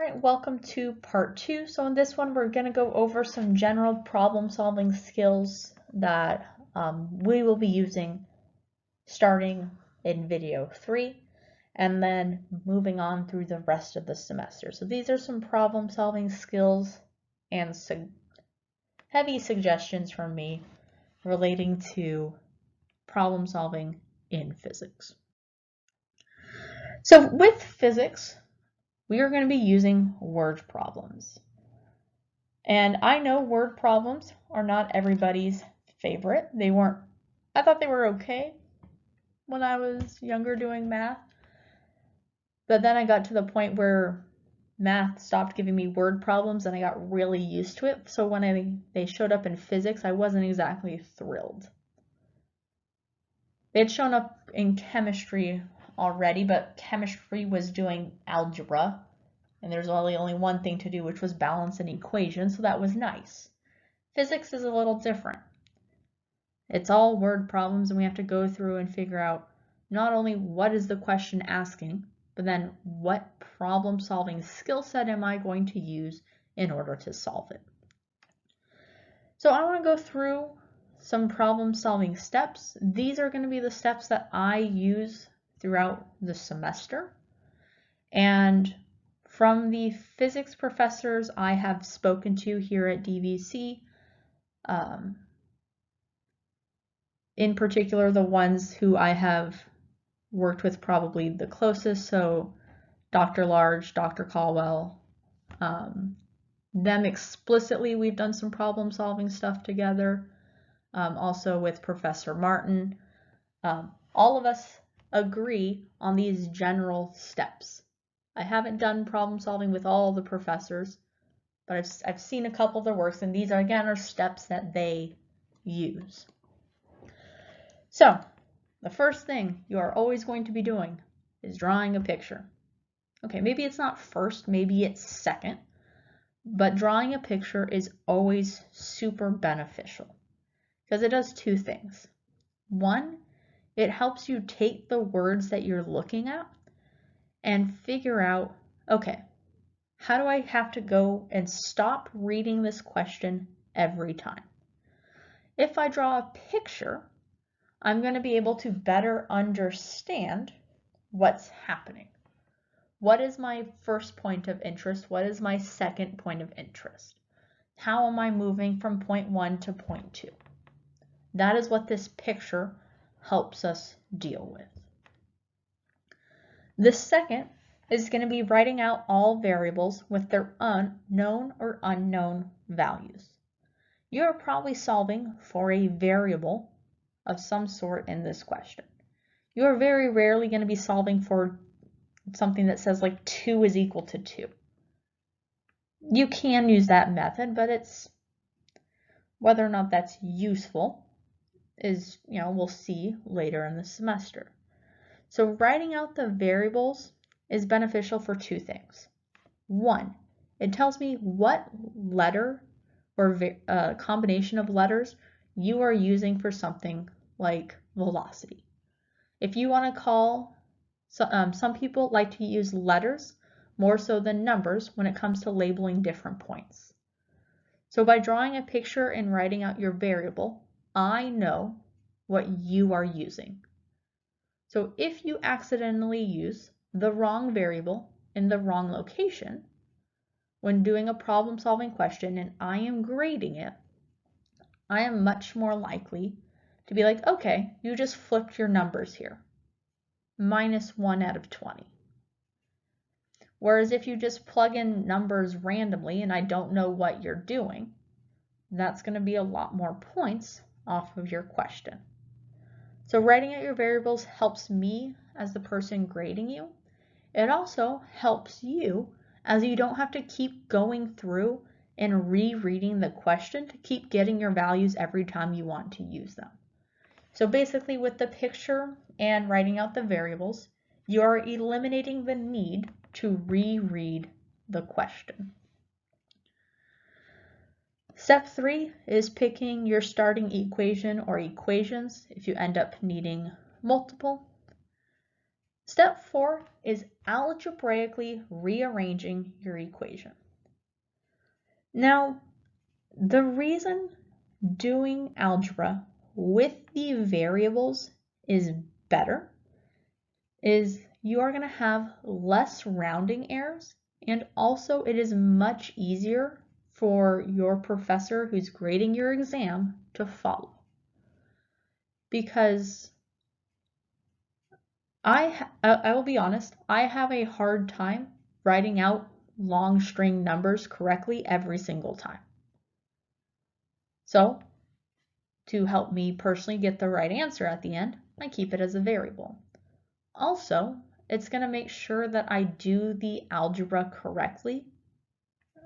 All right, welcome to part 2. So in this one, we're going to go over some general problem-solving skills that we will be using starting in video 3 and then moving on through the rest of the semester. So these are some problem-solving skills and heavy suggestions from me relating to problem-solving in physics. So with physics, we are going to be using word problems. And I know word problems are not everybody's favorite. I thought they were okay when I was younger doing math. But then I got to the point where math stopped giving me word problems and I got really used to it. So when they showed up in physics, I wasn't exactly thrilled. They had shown up in chemistry already, but chemistry was doing algebra. And there's only one thing to do, which was balance an equation, so that was nice. Physics is a little different. It's all word problems, and we have to go through and figure out not only what is the question asking, but then what problem-solving skill set am I going to use in order to solve it. So I want to go through some problem-solving steps. These are going to be the steps that I use throughout the semester. And from the physics professors I have spoken to here at DVC, in particular the ones who I have worked with probably the closest, so Dr. Large, Dr. Caldwell, them explicitly we've done some problem solving stuff together, also with Professor Martin. All of us agree on these general steps. I haven't done problem solving with all the professors, but I've seen a couple of their works, and these are steps that they use. So the first thing you are always going to be doing is drawing a picture. Okay, maybe it's not first, maybe it's second, but drawing a picture is always super beneficial because it does two things. One, it helps you take the words that you're looking at and figure out, okay, how do I have to go and stop reading this question every time? If I draw a picture, I'm going to be able to better understand what's happening. What is my first point of interest? What is my second point of interest? How am I moving from point 1 to point 2? That is what this picture helps us deal with. The second is going to be writing out all variables with their known or unknown values. You're probably solving for a variable of some sort in this question. You're very rarely going to be solving for something that says like 2 is equal to 2. You can use that method, but it's whether or not that's useful is, we'll see later in the semester. So writing out the variables is beneficial for two things. One, it tells me what letter or combination of letters you are using for something like velocity. If you want to call, some people like to use letters more so than numbers when it comes to labeling different points. So by drawing a picture and writing out your variable, I know what you are using. So if you accidentally use the wrong variable in the wrong location when doing a problem-solving question and I am grading it, I am much more likely to be like, okay, you just flipped your numbers here. -1 out of 20. Whereas if you just plug in numbers randomly and I don't know what you're doing, that's going to be a lot more points off of your question. So writing out your variables helps me as the person grading you. It also helps you as you don't have to keep going through and rereading the question to keep getting your values every time you want to use them. So basically with the picture and writing out the variables, you're eliminating the need to reread the question. Step 3 is picking your starting equation or equations if you end up needing multiple. Step 4 is algebraically rearranging your equation. Now, the reason doing algebra with the variables is better is you are going to have less rounding errors, and also it is much easier for your professor who's grading your exam to follow. Because I will be honest, I have a hard time writing out long string numbers correctly every single time. So, to help me personally get the right answer at the end, I keep it as a variable. Also, it's going to make sure that I do the algebra correctly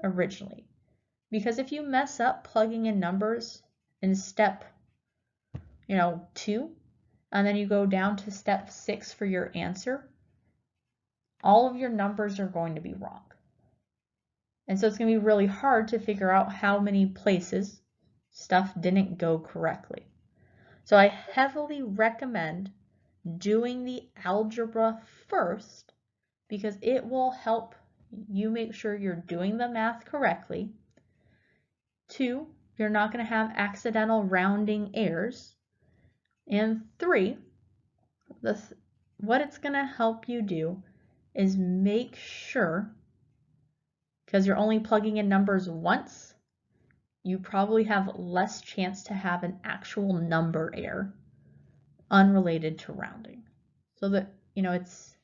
originally. Because if you mess up plugging in numbers in step 2, and then you go down to step 6 for your answer, all of your numbers are going to be wrong. And so it's going to be really hard to figure out how many places stuff didn't go correctly. So I heavily recommend doing the algebra first because it will help you make sure you're doing the math correctly. 2, you're not going to have accidental rounding errors. And 3, what it's going to help you do is make sure, because you're only plugging in numbers once, you probably have less chance to have an actual number error unrelated to rounding. So that, it's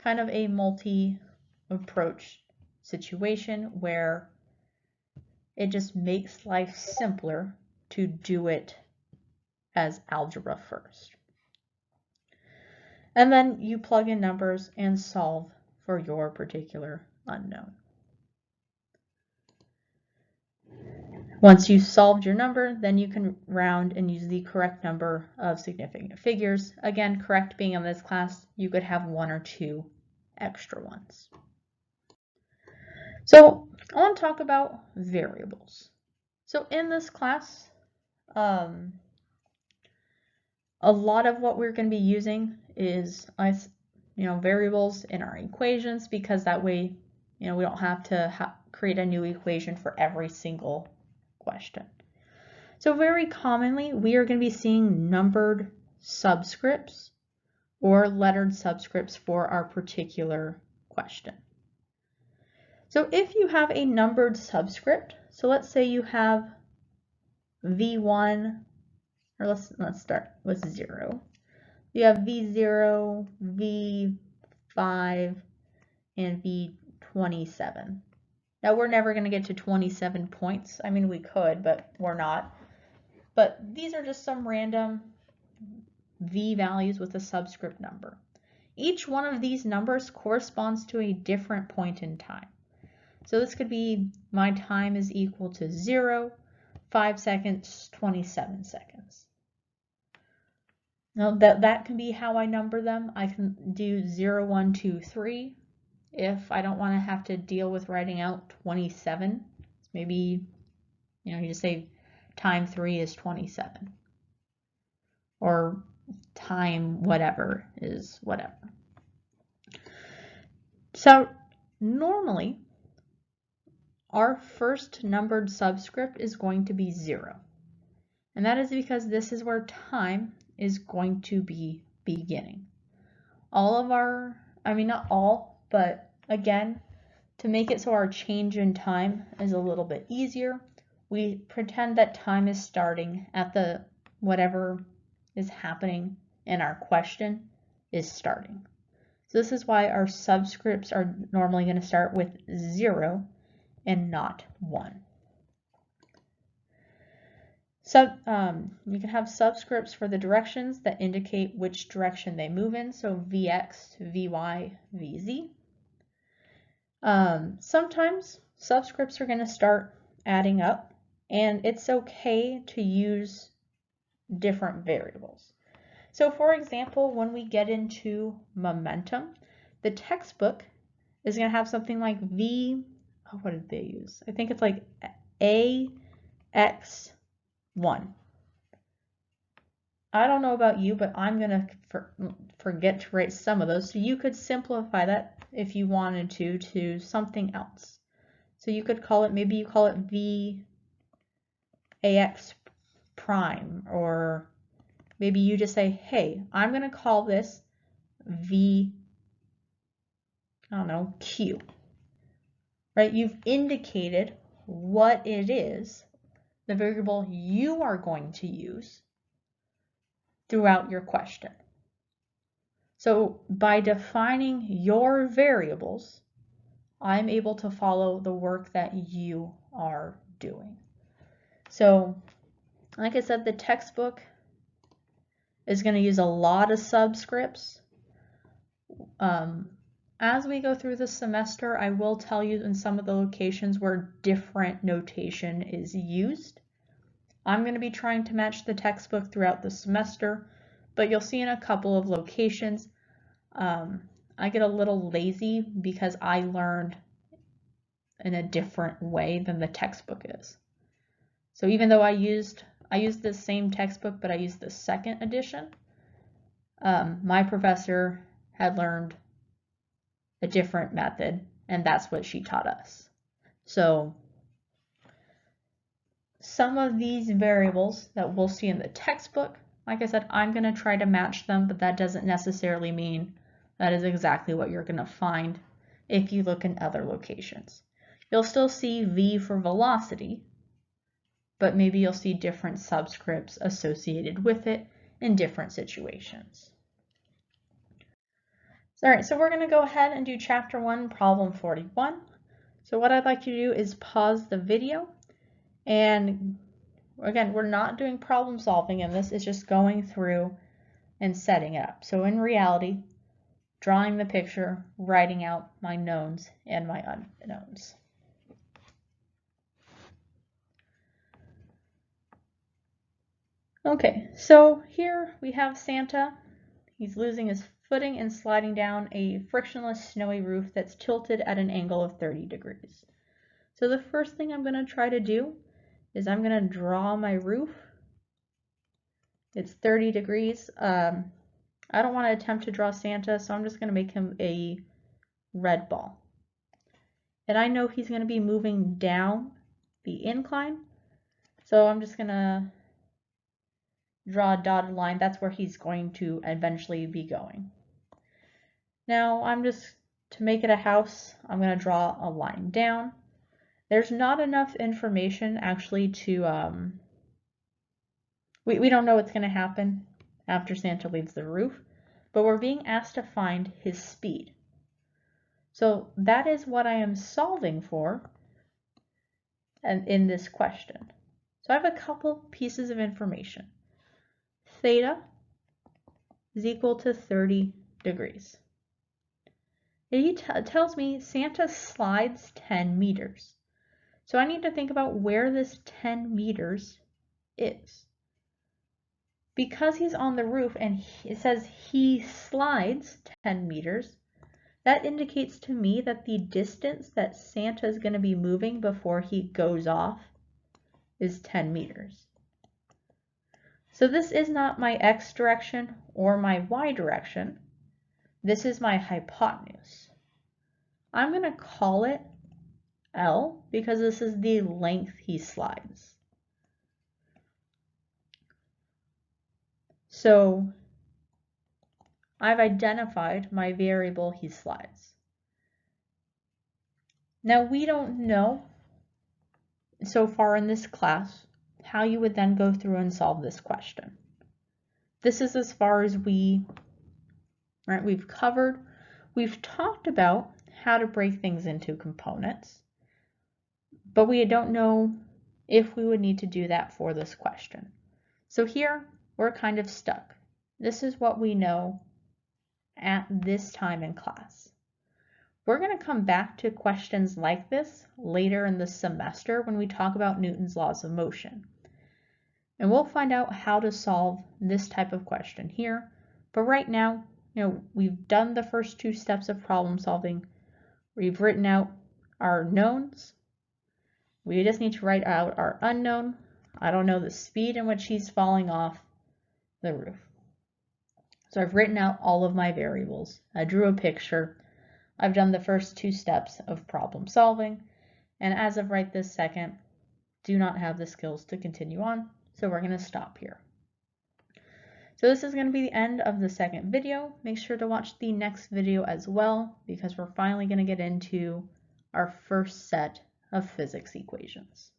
kind of a multi-approach situation where it just makes life simpler to do it as algebra first. And then you plug in numbers and solve for your particular unknown. Once you've solved your number, then you can round and use the correct number of significant figures. Again, correct being in this class, you could have 1 or 2 extra ones. So I want to talk about variables. So in this class, a lot of what we're going to be using is variables in our equations, because that way we don't have to create a new equation for every single question. So very commonly we are going to be seeing numbered subscripts or lettered subscripts for our particular question. So if you have a numbered subscript, so let's say you have V1, or let's start with 0. You have V0, V5, and V27. Now we're never going to get to 27 points. I mean, we could, but we're not. But these are just some random V values with a subscript number. Each one of these numbers corresponds to a different point in time. So this could be my time is equal to 0, 5 seconds, 27 seconds. Now that can be how I number them. I can do 0, 1, 2, 3. If I don't want to have to deal with writing out 27, maybe you just say time 3 is 27. Or time whatever is whatever. So normally our first numbered subscript is going to be 0. And that is because this is where time is going to be beginning. All of our, not all, but again, to make it so our change in time is a little bit easier, we pretend that time is starting at the whatever is happening in our question is starting. So this is why our subscripts are normally going to start with 0 and not 1. So you can have subscripts for the directions that indicate which direction they move in. So Vx, Vy, Vz. Sometimes subscripts are going to start adding up, and it's okay to use different variables. So for example, when we get into momentum, the textbook is going to have something like what did they use? I think it's like AX1. I don't know about you, but I'm going to forget to write some of those. So you could simplify that if you wanted to something else. So you could call it, maybe you call it VAX prime, or maybe you just say, hey, I'm going to call this V, I don't know, Q, right? You've indicated what it is, the variable you are going to use throughout your question. So by defining your variables, I'm able to follow the work that you are doing. So like I said, the textbook is going to use a lot of subscripts. As we go through the semester, I will tell you in some of the locations where different notation is used. I'm going to be trying to match the textbook throughout the semester, but you'll see in a couple of locations, I get a little lazy because I learned in a different way than the textbook is. So even though I used the same textbook, but I used the second edition, my professor had learned a different method, and that's what she taught us. So some of these variables that we'll see in the textbook, like I said, I'm going to try to match them, but that doesn't necessarily mean that is exactly what you're going to find if you look in other locations. You'll still see V for velocity, but maybe you'll see different subscripts associated with it in different situations. All right, so we're going to go ahead and do chapter 1, problem 41. So what I'd like you to do is pause the video, and again, we're not doing problem solving in this, it's just going through and setting it up. So in reality, drawing the picture, writing out my knowns and my unknowns. Okay, so here we have Santa. He's losing his footing and sliding down a frictionless snowy roof that's tilted at an angle of 30 degrees. So the first thing I'm going to try to do is I'm going to draw my roof. It's 30 degrees. I don't want to attempt to draw Santa, so I'm just going to make him a red ball. And I know he's going to be moving down the incline, so I'm just going to draw a dotted line. That's where he's going to eventually be going. Now to make it a house, I'm going to draw a line down. There's not enough information actually to, we don't know what's going to happen after Santa leaves the roof, but we're being asked to find his speed. So that is what I am solving for in this question. So I have a couple pieces of information. Theta is equal to 30 degrees. He tells me Santa slides 10 meters. So I need to think about where this 10 meters is. Because he's on the roof and it says he slides 10 meters, that indicates to me that the distance that Santa is going to be moving before he goes off is 10 meters. So this is not my x direction or my y direction. This is my hypotenuse. I'm going to call it L because this is the length he slides. So I've identified my variable he slides. Now we don't know so far in this class how you would then go through and solve this question. This is as far as we've covered. We've talked about how to break things into components, but we don't know if we would need to do that for this question. So here we're kind of stuck. This is what we know at this time in class. We're going to come back to questions like this later in the semester when we talk about Newton's laws of motion. And we'll find out how to solve this type of question here. But right now, we've done the first 2 steps of problem solving. We've written out our knowns. We just need to write out our unknown. I don't know the speed in which he's falling off. the roof. So I've written out all of my variables. I drew a picture. I've done the first 2 steps of problem solving, and as of right this second, do not have the skills to continue on, so we're going to stop here. So this is going to be the end of the second video. Make sure to watch the next video as well, because we're finally going to get into our first set of physics equations.